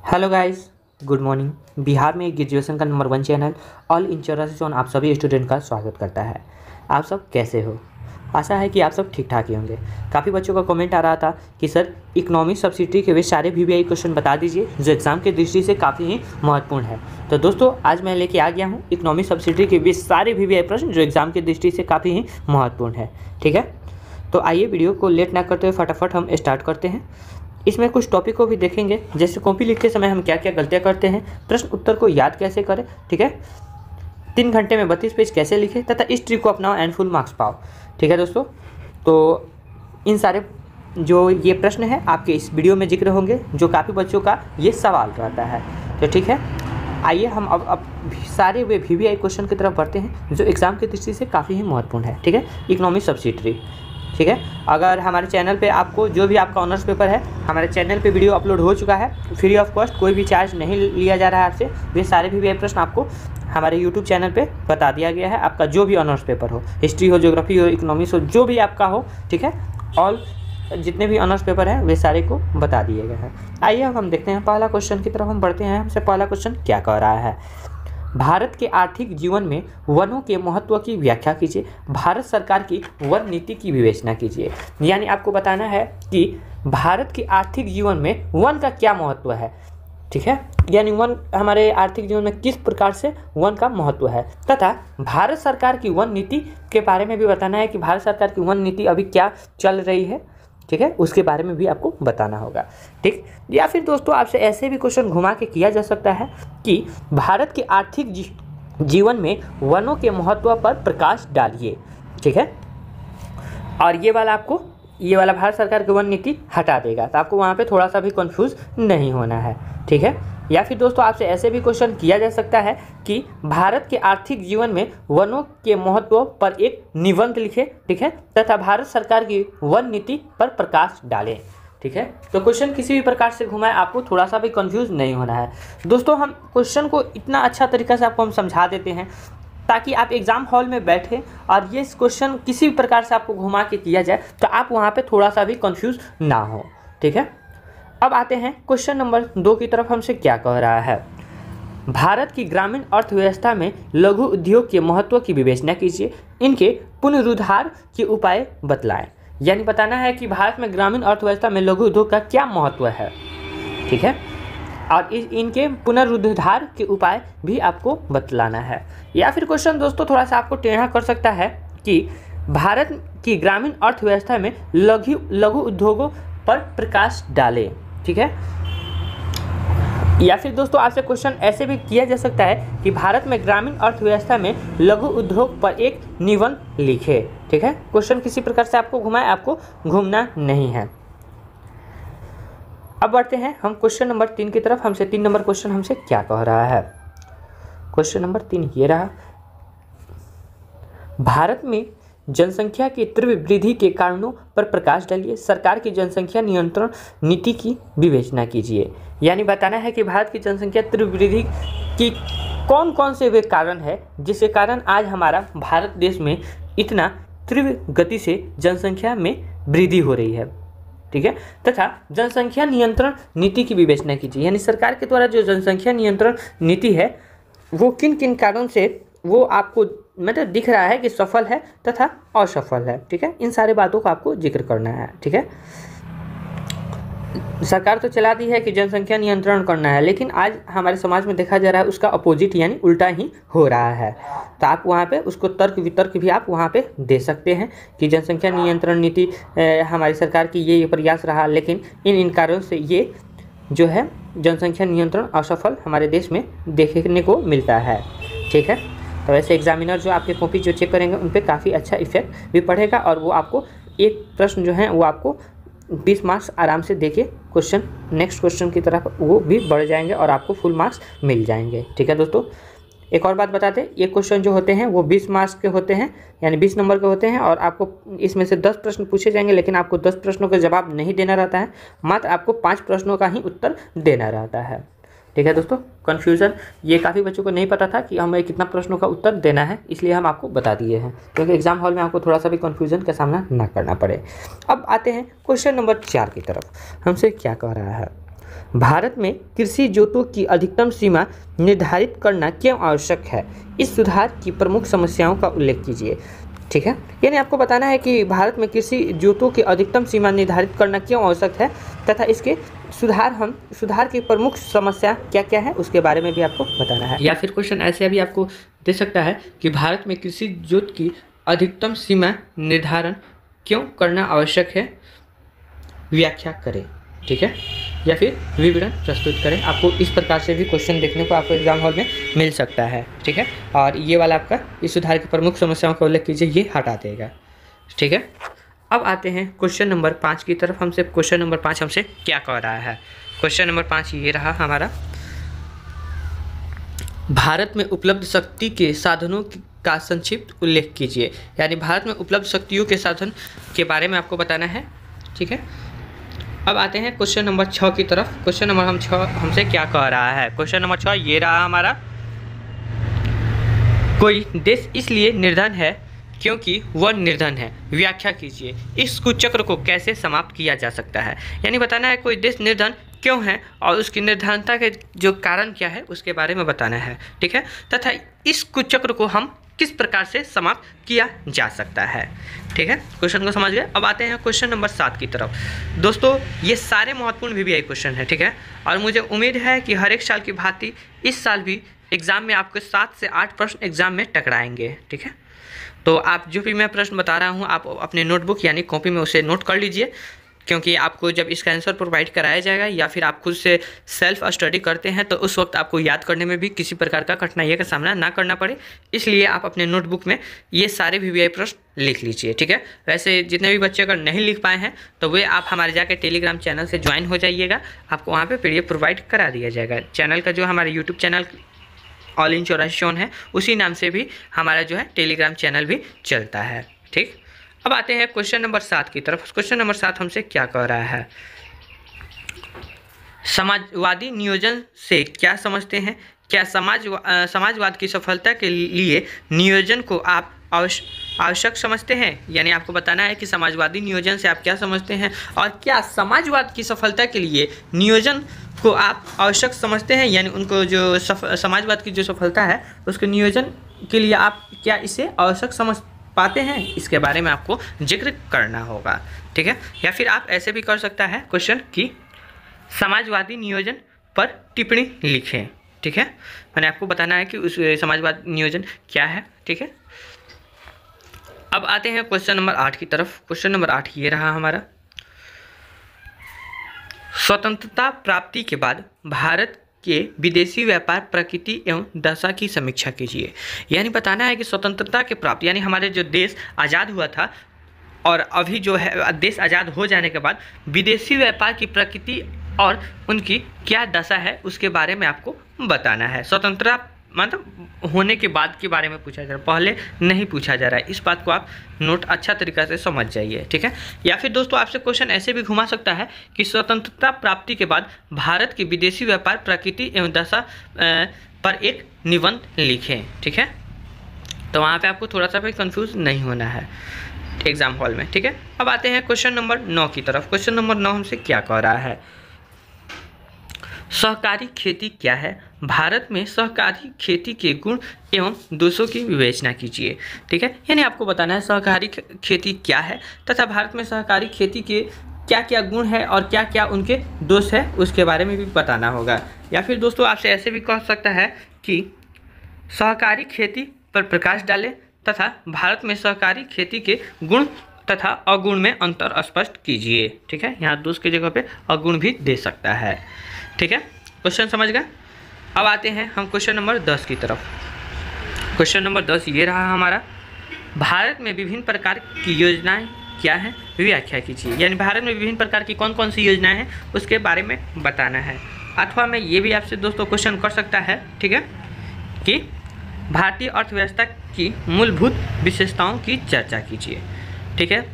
Hello guys, good morning. Bihar में graduation का number 1 channel all in zone आप सभी स्टूडेंट का स्वागत करता है। आप सब कैसे हो? आशा है कि आप सब ठीक ठाक ही होंगे। काफ़ी बच्चों का कमेंट आ रहा था कि सर इकोनॉमिक सब्सिडी के वे सारे वीवीआई क्वेश्चन बता दीजिए जो एग्ज़ाम की दृष्टि से काफ़ी ही महत्वपूर्ण है। तो दोस्तों आज मैं लेके आ गया हूँ इकोनॉमिक सब्सिडी के वे सारे वीवीआई प्रश्न जो एग्ज़ाम की दृष्टि से काफ़ी ही महत्वपूर्ण है। ठीक है, तो आइए वीडियो को लेट ना करते हुए फटाफट हम स्टार्ट करते हैं। इसमें कुछ टॉपिक को भी देखेंगे, जैसे कॉपी लिखते समय हम क्या क्या गलतियां करते हैं, प्रश्न उत्तर को याद कैसे करें, ठीक है, 3 घंटे में 32 पेज कैसे लिखें तथा इस ट्रिक को अपनाओ एंड फुल मार्क्स पाओ। ठीक है दोस्तों, तो इन सारे जो ये प्रश्न है आपके इस वीडियो में जिक्र होंगे जो काफ़ी बच्चों का ये सवाल रहता है। तो ठीक है, आइए हम अब सारे वे वीवीआई क्वेश्चन की तरफ बढ़ते हैं जो एग्ज़ाम की दृष्टि से काफ़ी ही महत्वपूर्ण है। ठीक है, इकोनॉमिक सब्सिडी। ठीक है, अगर हमारे चैनल पे आपको जो भी आपका ऑनर्स पेपर है हमारे चैनल पे वीडियो अपलोड हो चुका है, फ्री ऑफ कॉस्ट, कोई भी चार्ज नहीं लिया जा रहा है आपसे। वे सारे वीवीआई प्रश्न आपको हमारे यूट्यूब चैनल पे बता दिया गया है। आपका जो भी ऑनर्स पेपर हो, हिस्ट्री हो, ज्योग्राफी हो, इकोनॉमिक्स हो, जो भी आपका हो, ठीक है, ऑल जितने भी ऑनर्स पेपर हैं वे सारे को बता दिए गए हैं। आइए अब हम देखते हैं पहला क्वेश्चन की तरफ हम बढ़ते हैं। हमसे पहला क्वेश्चन क्या कह रहा है, भारत के आर्थिक जीवन में वनों के महत्व की व्याख्या कीजिए, भारत सरकार की वन नीति की विवेचना कीजिए। यानी आपको बताना है कि भारत के आर्थिक जीवन में वन का क्या महत्व है। ठीक है, यानी वन हमारे आर्थिक जीवन में किस प्रकार से वन का महत्व है तथा भारत सरकार की वन नीति के बारे में भी बताना है कि भारत सरकार की वन नीति अभी क्या चल रही है। ठीक है, उसके बारे में भी आपको बताना होगा। ठीक, या फिर दोस्तों आपसे ऐसे भी क्वेश्चन घुमा के किया जा सकता है कि भारत के आर्थिक जीवन में वनों के महत्व पर प्रकाश डालिए। ठीक है, और ये वाला भारत सरकार की वन नीति हटा देगा, तो आपको वहाँ पे थोड़ा सा भी कंफ्यूज नहीं होना है। ठीक है, या फिर दोस्तों आपसे ऐसे भी क्वेश्चन किया जा सकता है कि भारत के आर्थिक जीवन में वनों के महत्व पर एक निबंध लिखें। ठीक है, तथा भारत सरकार की वन नीति पर प्रकाश डालें। ठीक है, तो क्वेश्चन किसी भी प्रकार से घुमाए, आपको थोड़ा सा भी कंफ्यूज नहीं होना है। दोस्तों हम क्वेश्चन को इतना अच्छा तरीका से आपको हम समझा देते हैं ताकि आप एग्ज़ाम हॉल में बैठे और ये क्वेश्चन किसी भी प्रकार से आपको घुमा के किया जाए तो आप वहाँ पे थोड़ा सा भी कंफ्यूज ना हो। ठीक है, अब आते हैं क्वेश्चन नंबर 2 की तरफ। हमसे क्या कह रहा है, भारत की ग्रामीण अर्थव्यवस्था में लघु उद्योग के महत्व की विवेचना कीजिए, इनके पुनरुद्धार के उपाय बतलाएं। यानी बताना है कि भारत में ग्रामीण अर्थव्यवस्था में लघु उद्योग का क्या महत्व है। ठीक है, और इनके पुनरुद्धार के उपाय भी आपको बतलाना है। या फिर क्वेश्चन दोस्तों थोड़ा सा आपको टेढ़ा कर सकता है कि भारत की ग्रामीण अर्थव्यवस्था में लघु उद्योगों पर प्रकाश डालें। ठीक है, या फिर दोस्तों आपसे क्वेश्चन ऐसे भी किया जा सकता है कि भारत में ग्रामीण अर्थव्यवस्था में लघु उद्योग पर एक निबंध लिखे। ठीक है, क्वेश्चन किसी प्रकार से आपको घुमाए, आपको घूमना नहीं है। अब बढ़ते हैं हम क्वेश्चन नंबर 3 की तरफ। हमसे 3 नंबर क्वेश्चन हमसे क्या कह रहा है, क्वेश्चन नंबर 3 ये रहा, भारत में जनसंख्या की तीव्र वृद्धि के कारणों पर प्रकाश डालिए, सरकार की जनसंख्या नियंत्रण नीति की विवेचना कीजिए। यानी बताना है कि भारत की जनसंख्या तीव्र वृद्धि की कौन कौन से वे कारण है जिसके कारण आज हमारा भारत देश में इतना तीव्र गति से जनसंख्या में वृद्धि हो रही है। ठीक है, तथा जनसंख्या नियंत्रण नीति की विवेचना कीजिए। यानी सरकार के द्वारा जो जनसंख्या नियंत्रण नीति है वो किन किन कारणों से वो आपको मतलब दिख रहा है कि सफल है तथा असफल है। ठीक है, इन सारे बातों का आपको जिक्र करना है। ठीक है, सरकार तो चला दी है कि जनसंख्या नियंत्रण करना है, लेकिन आज हमारे समाज में देखा जा रहा है उसका अपोजिट यानी उल्टा ही हो रहा है। तो आप वहाँ पे उसको तर्क वितर्क भी आप वहाँ पे दे सकते हैं कि जनसंख्या नियंत्रण नीति हमारी सरकार की ये प्रयास रहा, लेकिन इन कारणों से ये जो है जनसंख्या नियंत्रण असफल हमारे देश में देखने को मिलता है। ठीक है, तो वैसे एग्जामिनर जो आपके कॉपी जो चेक करेंगे उन पर काफ़ी अच्छा इफेक्ट भी पड़ेगा और वो आपको एक प्रश्न जो है वो आपको 20 मार्क्स आराम से देके क्वेश्चन नेक्स्ट क्वेश्चन की तरफ वो भी बढ़ जाएंगे और आपको फुल मार्क्स मिल जाएंगे। ठीक है दोस्तों, एक और बात बताते हैं, ये क्वेश्चन जो होते हैं वो 20 मार्क्स के होते हैं, यानी 20 नंबर के होते हैं और आपको इसमें से 10 प्रश्न पूछे जाएंगे, लेकिन आपको 10 प्रश्नों का जवाब नहीं देना रहता है, मात्र आपको 5 प्रश्नों का ही उत्तर देना रहता है। ठीक है दोस्तों, कन्फ्यूज़न ये काफ़ी बच्चों को नहीं पता था कि हमें कितना प्रश्नों का उत्तर देना है, इसलिए हम आपको बता दिए हैं क्योंकि एग्जाम हॉल में आपको थोड़ा सा भी कन्फ्यूज़न का सामना ना करना पड़े। अब आते हैं क्वेश्चन नंबर 4 की तरफ। हमसे क्या कह रहा है, भारत में कृषि जोतों की अधिकतम सीमा निर्धारित करना क्यों आवश्यक है? इस सुधार की प्रमुख समस्याओं का उल्लेख कीजिए। ठीक है, यानी आपको बताना है कि भारत में कृषि जोतों की अधिकतम सीमा निर्धारित करना क्यों आवश्यक है तथा इसके सुधार की प्रमुख समस्या क्या क्या है उसके बारे में भी आपको बताना है। या फिर क्वेश्चन ऐसे भी आपको दे सकता है कि भारत में कृषि जोत की अधिकतम सीमा निर्धारण क्यों करना आवश्यक है, व्याख्या करें। ठीक है, या फिर विवरण प्रस्तुत करें। आपको इस प्रकार से भी क्वेश्चन देखने को आपको एग्जाम हॉल में मिल सकता है। ठीक है, और ये वाला आपका इस सुधार की प्रमुख समस्याओं का उल्लेख कीजिए, ये हटा देगा। ठीक है, अब आते हैं क्वेश्चन नंबर 5 की तरफ। हमसे क्वेश्चन नंबर 5 हमसे क्या कह रहा है? क्वेश्चन नंबर 5 ये रहा हमारा, भारत में उपलब्ध शक्ति के साधनों का संक्षिप्त उल्लेख कीजिए। यानी भारत में उपलब्ध शक्तियों के साधन के बारे में आपको बताना है। ठीक है, अब आते हैं क्वेश्चन नंबर 6 की तरफ। क्वेश्चन नंबर 6 हमसे क्या कह रहा है? क्वेश्चन नंबर 6 ये रहा हमारा, कोई देश इसलिए निर्धन है क्योंकि वह निर्धन है, व्याख्या कीजिए। इस कुचक्र को कैसे समाप्त किया जा सकता है? यानी बताना है कोई देश निर्धन क्यों है और उसकी निर्धनता के जो कारण क्या है उसके बारे में बताना है। ठीक है, तथा इस कुचक्र को हम किस प्रकार से समाप्त किया जा सकता है। ठीक है, क्वेश्चन को समझ गए। अब आते हैं क्वेश्चन नंबर 7 की तरफ। दोस्तों ये सारे महत्वपूर्ण VVI क्वेश्चन हैं। ठीक है, और मुझे उम्मीद है कि हर एक साल की भांति इस साल भी एग्जाम में आपको 7 से 8 प्रश्न एग्जाम में टकराएंगे। ठीक है, तो आप जो भी मैं प्रश्न बता रहा हूँ आप अपने नोटबुक यानी कॉपी में उसे नोट कर लीजिए, क्योंकि आपको जब इसका आंसर प्रोवाइड कराया जाएगा या फिर आप खुद से सेल्फ स्टडी करते हैं तो उस वक्त आपको याद करने में भी किसी प्रकार का कठिनाई का सामना ना करना पड़े, इसलिए आप अपने नोटबुक में ये सारे VVI प्रश्न लिख लीजिए। ठीक है, वैसे जितने भी बच्चे अगर नहीं लिख पाए हैं तो वे आप हमारे जाके टेलीग्राम चैनल से ज्वाइन हो जाइएगा, आपको वहाँ पर PDF प्रोवाइड करा दिया जाएगा। चैनल का जो हमारे यूट्यूब चैनल ऑल इन 84 है उसी नाम से भी हमारा जो है टेलीग्राम चैनल भी चलता है। ठीक, अब आते हैं क्वेश्चन नंबर 7 की तरफ। क्वेश्चन नंबर 7 हमसे क्या कह रहा है? समाजवादी नियोजन से क्या समझते हैं? क्या समाजवाद की सफलता के लिए नियोजन को आप आवश्यक समझते हैं? यानी आपको बताना है कि समाजवादी नियोजन से आप क्या समझते हैं और क्या समाजवाद की सफलता के लिए नियोजन को आप आवश्यक समझते हैं। यानी उनको जो समाजवाद की जो सफलता है उसके नियोजन के लिए आप क्या इसे आवश्यक समझ पाते हैं, इसके बारे में आपको जिक्र करना होगा। ठीक है, या फिर आप ऐसे भी कर सकता है क्वेश्चन कि समाजवादी नियोजन पर टिप्पणी लिखें। ठीक है, मैंने आपको बताना है कि उस समाजवाद नियोजन क्या है। ठीक है, अब आते हैं क्वेश्चन नंबर 8 की तरफ। क्वेश्चन नंबर 8 ये रहा हमारा, स्वतंत्रता प्राप्ति के बाद भारत के विदेशी व्यापार प्रकृति एवं दशा की समीक्षा कीजिए। यानी बताना है कि स्वतंत्रता के प्राप्त यानी हमारे जो देश आज़ाद हुआ था और अभी जो है देश आज़ाद हो जाने के बाद विदेशी व्यापार की प्रकृति और उनकी क्या दशा है उसके बारे में आपको बताना है। स्वतंत्रता मतलब होने के बाद के बारे में पूछा जा रहा है, पहले नहीं पूछा जा रहा है। इस बात को आप नोट अच्छा तरीक़ा से समझ जाइए। ठीक है, या फिर दोस्तों आपसे क्वेश्चन ऐसे भी घुमा सकता है कि स्वतंत्रता प्राप्ति के बाद भारत की विदेशी व्यापार प्रकृति एवं दशा पर एक निबंध लिखें। ठीक है, तो वहाँ पे आपको थोड़ा सा भी कंफ्यूज नहीं होना है एग्जाम हॉल में। ठीक है, अब आते हैं क्वेश्चन नंबर 9 की तरफ। क्वेश्चन नंबर 9 हमसे क्या कह रहा है? सहकारी खेती क्या है? भारत में सहकारी खेती के गुण एवं दोषों की विवेचना कीजिए। ठीक है, यानी आपको बताना है सहकारी खेती क्या है तथा भारत में सहकारी खेती के क्या क्या गुण है और क्या क्या उनके दोष है उसके बारे में भी बताना होगा। या फिर दोस्तों आपसे ऐसे भी कह सकता है कि सहकारी खेती पर प्रकाश डालें तथा भारत में सहकारी खेती के गुण तथा अगुण में अंतर स्पष्ट कीजिए। ठीक है, यहाँ दोष की जगह पे अगुण भी दे सकता है। ठीक है, क्वेश्चन समझ गए। अब आते हैं हम क्वेश्चन नंबर 10 की तरफ। क्वेश्चन नंबर 10 ये रहा हमारा, भारत में विभिन्न प्रकार की योजनाएं क्या हैं, व्याख्या कीजिए। यानी भारत में विभिन्न प्रकार की कौन कौन सी योजनाएं हैं उसके बारे में बताना है। अथवा मैं ये भी आपसे दोस्तों क्वेश्चन कर सकता है, ठीक है, कि भारतीय अर्थव्यवस्था की मूलभूत विशेषताओं की चर्चा कीजिए। ठीक है,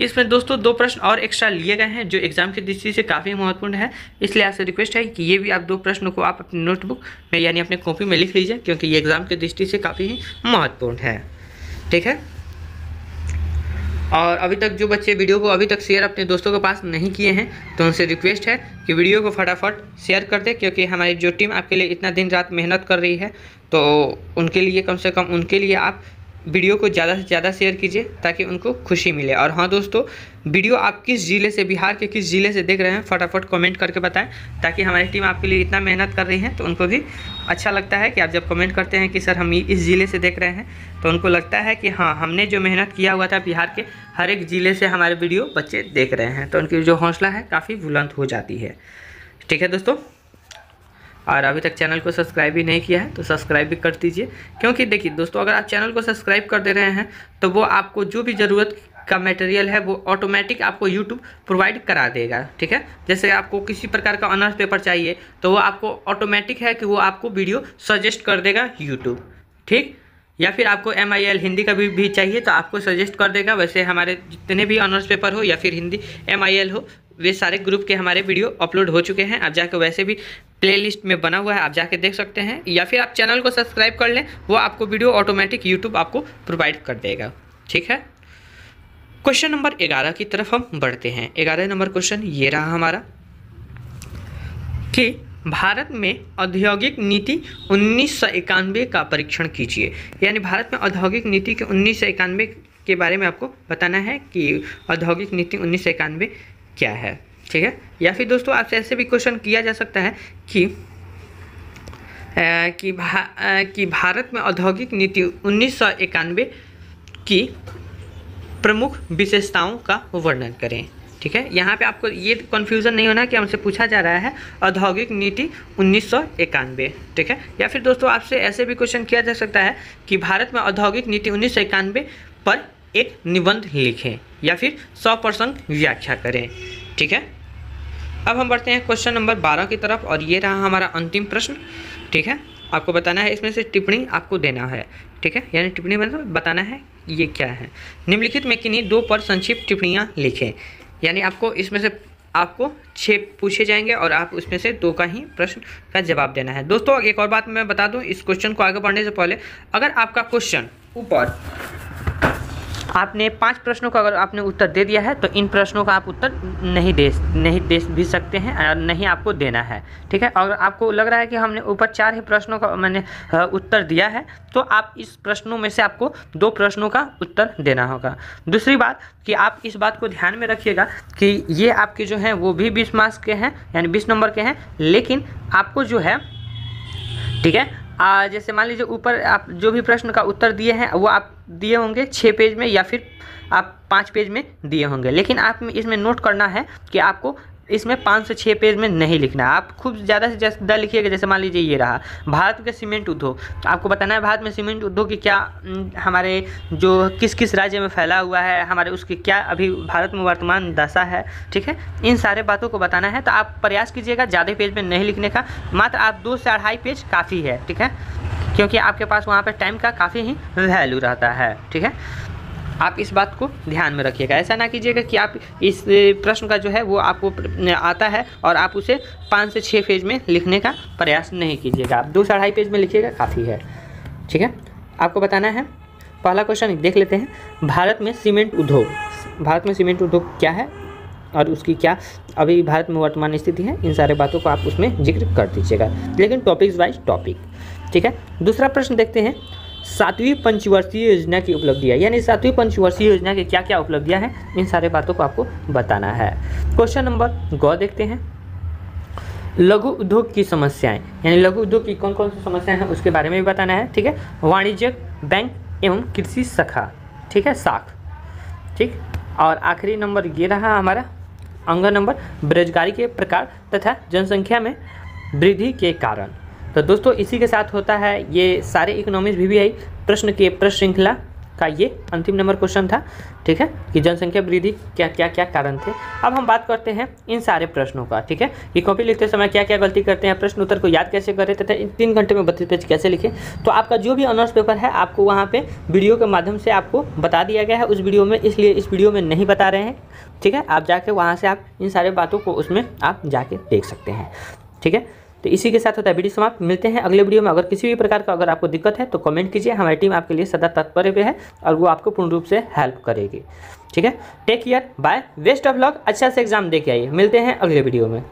इसमें दोस्तों 2 प्रश्न और एक्स्ट्रा लिए गए हैं जो एग्जाम की दृष्टि से काफ़ी महत्वपूर्ण है, इसलिए आपसे रिक्वेस्ट है कि ये भी आप 2 प्रश्नों को आप अपनी नोटबुक में यानी अपने कॉपी में लिख लीजिए, क्योंकि ये एग्जाम की दृष्टि से काफ़ी ही महत्वपूर्ण है। ठीक है, और अभी तक जो बच्चे वीडियो को अभी तक शेयर अपने दोस्तों के पास नहीं किए हैं तो उनसे रिक्वेस्ट है कि वीडियो को फटाफट शेयर कर दें, क्योंकि हमारी जो टीम आपके लिए इतना दिन रात मेहनत कर रही है तो उनके लिए कम से कम उनके लिए आप वीडियो को ज़्यादा से ज़्यादा शेयर कीजिए ताकि उनको खुशी मिले। और हाँ दोस्तों, वीडियो आप किस ज़िले से, बिहार के किस ज़िले से देख रहे हैं फटाफट कमेंट करके बताएं, ताकि हमारी टीम आपके लिए इतना मेहनत कर रही है तो उनको भी अच्छा लगता है कि आप जब कमेंट करते हैं कि सर हम इस ज़िले से देख रहे हैं तो उनको लगता है कि हाँ हमने जो मेहनत किया हुआ था बिहार के हर एक ज़िले से हमारे वीडियो बच्चे देख रहे हैं, तो उनकी जो हौसला है काफ़ी बुलंद हो जाती है। ठीक है दोस्तों, और अभी तक चैनल को सब्सक्राइब भी नहीं किया है तो सब्सक्राइब भी कर दीजिए, क्योंकि देखिए दोस्तों अगर आप चैनल को सब्सक्राइब कर दे रहे हैं तो वो आपको जो भी ज़रूरत का मटेरियल है वो ऑटोमेटिक आपको यूट्यूब प्रोवाइड करा देगा। ठीक है, जैसे आपको किसी प्रकार का ऑनर्स पेपर चाहिए तो वो आपको ऑटोमेटिक है कि वो आपको वीडियो सजेस्ट कर देगा यूट्यूब। ठीक, या फिर आपको MIL हिंदी का भी चाहिए तो आपको सजेस्ट कर देगा। वैसे हमारे जितने भी ऑनर्स पेपर हो या फिर हिंदी MIL हो, वे सारे ग्रुप के हमारे वीडियो अपलोड हो चुके हैं। आप जाकर वैसे भी प्लेलिस्ट में बना हुआ है, आप जाके देख सकते हैं, या फिर आप चैनल को सब्सक्राइब कर लें, वो आपको वीडियो ऑटोमेटिक यूट्यूब आपको प्रोवाइड कर देगा। ठीक है, क्वेश्चन नंबर 11 की तरफ हम बढ़ते हैं। 11 नंबर क्वेश्चन ये रहा हमारा कि भारत में औद्योगिक नीति 1991 का परीक्षण कीजिए। यानी भारत में औद्योगिक नीति के 1991 के बारे में आपको बताना है कि औद्योगिक नीति 1991 क्या है। ठीक है, या फिर दोस्तों आपसे ऐसे भी क्वेश्चन किया जा सकता है कि भारत में औद्योगिक नीति 1991 की प्रमुख विशेषताओं का वर्णन करें। ठीक है, यहाँ पे आपको ये कन्फ्यूज़न नहीं होना कि हमसे पूछा जा रहा है औद्योगिक नीति 1991। ठीक है, या फिर दोस्तों आपसे ऐसे भी क्वेश्चन किया जा सकता है कि भारत में औद्योगिक नीति 1991 पर एक निबंध लिखें या फिर 100% व्याख्या करें। ठीक है, अब हम बढ़ते हैं क्वेश्चन नंबर 12 की तरफ, और ये रहा हमारा अंतिम प्रश्न। ठीक है, आपको बताना है, इसमें से टिप्पणी आपको देना है। ठीक है, यानी टिप्पणी मतलब बताना है ये क्या है। निम्नलिखित में किन्हीं 2 पर संक्षिप्त टिप्पणियाँ लिखें। यानी आपको इसमें से आपको 6 पूछे जाएंगे और आप उसमें से 2 का ही प्रश्न का जवाब देना है। दोस्तों एक और बात मैं बता दूं, इस क्वेश्चन को आगे बढ़ने से पहले अगर आपका क्वेश्चन ऊपर आपने 5 प्रश्नों का अगर आपने उत्तर दे दिया है तो इन प्रश्नों का आप उत्तर नहीं दे भी सकते हैं और नहीं आपको देना है। ठीक है, अगर आपको लग रहा है कि हमने ऊपर 4 ही प्रश्नों का मैंने उत्तर दिया है तो आप इस प्रश्नों में से आपको 2 प्रश्नों का उत्तर देना होगा। दूसरी बात कि आप इस बात को ध्यान में रखिएगा कि ये आपके जो हैं वो भी 20 मार्क्स के हैं, यानी 20 नंबर के हैं, लेकिन आपको जो है, ठीक है, जैसे मान लीजिए ऊपर आप जो भी प्रश्न का उत्तर दिए हैं वो आप दिए होंगे 6 पेज में या फिर आप 5 पेज में दिए होंगे, लेकिन आप इसमें नोट करना है कि आपको इसमें 5 से 6 पेज में नहीं लिखना है। आप खूब ज़्यादा से ज़्यादा लिखिएगा। जैसे मान लीजिए ये रहा भारत के सीमेंट उद्योग, आपको बताना है भारत में सीमेंट उद्योग की क्या हमारे जो किस किस राज्य में फैला हुआ है, हमारे उसकी क्या अभी भारत में वर्तमान दशा है। ठीक है, इन सारे बातों को बताना है। तो आप प्रयास कीजिएगा ज़्यादा पेज में नहीं लिखने का, मात्र आप 2 से 2.5 पेज काफ़ी है। ठीक है, क्योंकि आपके पास वहाँ पर टाइम का काफ़ी ही वैल्यू रहता है। ठीक है, आप इस बात को ध्यान में रखिएगा। ऐसा ना कीजिएगा कि आप इस प्रश्न का जो है वो आपको आता है और आप उसे 5 से 6 पेज में लिखने का प्रयास नहीं कीजिएगा। आप 2 से 2.5 पेज में लिखिएगा, काफ़ी है। ठीक है, आपको बताना है। पहला क्वेश्चन देख लेते हैं। भारत में सीमेंट उद्योग क्या है और उसकी क्या अभी भारत में वर्तमान स्थिति है, इन सारे बातों को आप उसमें जिक्र कर दीजिएगा, लेकिन टॉपिक्स वाइज टॉपिक। ठीक है, दूसरा प्रश्न देखते हैं। 7वीं पंचवर्षीय योजना की उपलब्धियाँ, यानी 7वीं पंचवर्षीय योजना की क्या क्या उपलब्धियाँ हैं, इन सारे बातों को आपको बताना है। क्वेश्चन नंबर गौ देखते हैं। लघु उद्योग की समस्याएं, यानी लघु उद्योग की कौन कौन सी समस्याएं हैं उसके बारे में भी बताना है। ठीक है, वाणिज्यिक बैंक एवं कृषि शाखा, ठीक है, शाख। ठीक, और आखिरी नंबर ये रहा हमारा अंग नंबर, बेरोजगारी के प्रकार तथा जनसंख्या में वृद्धि के कारण। तो दोस्तों इसी के साथ होता है ये सारे इकोनॉमिक्स VVI प्रश्न के प्रश्न श्रृंखला का ये अंतिम नंबर क्वेश्चन था। ठीक है, कि जनसंख्या वृद्धि क्या कारण थे। अब हम बात करते हैं इन सारे प्रश्नों का। ठीक है, कि कॉपी लिखते समय क्या क्या गलती करते हैं, प्रश्न उत्तर को याद कैसे करें तथा 3 घंटे में 32 पेज कैसे लिखें। तो आपका जो भी ऑनर्स पेपर है आपको वहाँ पे वीडियो के माध्यम से आपको बता दिया गया है उस वीडियो में, इसलिए इस वीडियो में नहीं बता रहे हैं। ठीक है, आप जाके वहाँ से आप इन सारे बातों को उसमें आप जाके देख सकते हैं। ठीक है, तो इसी के साथ होता है वीडियो समाप्त। मिलते हैं अगले वीडियो में। अगर किसी भी प्रकार का अगर आपको दिक्कत है तो कमेंट कीजिए, हमारी टीम आपके लिए सदा तत्पर पे है और वो आपको पूर्ण रूप से हेल्प करेगी। ठीक है, take care, bye, best of luck, अच्छा से एग्जाम दे के आइए। मिलते हैं अगले वीडियो में।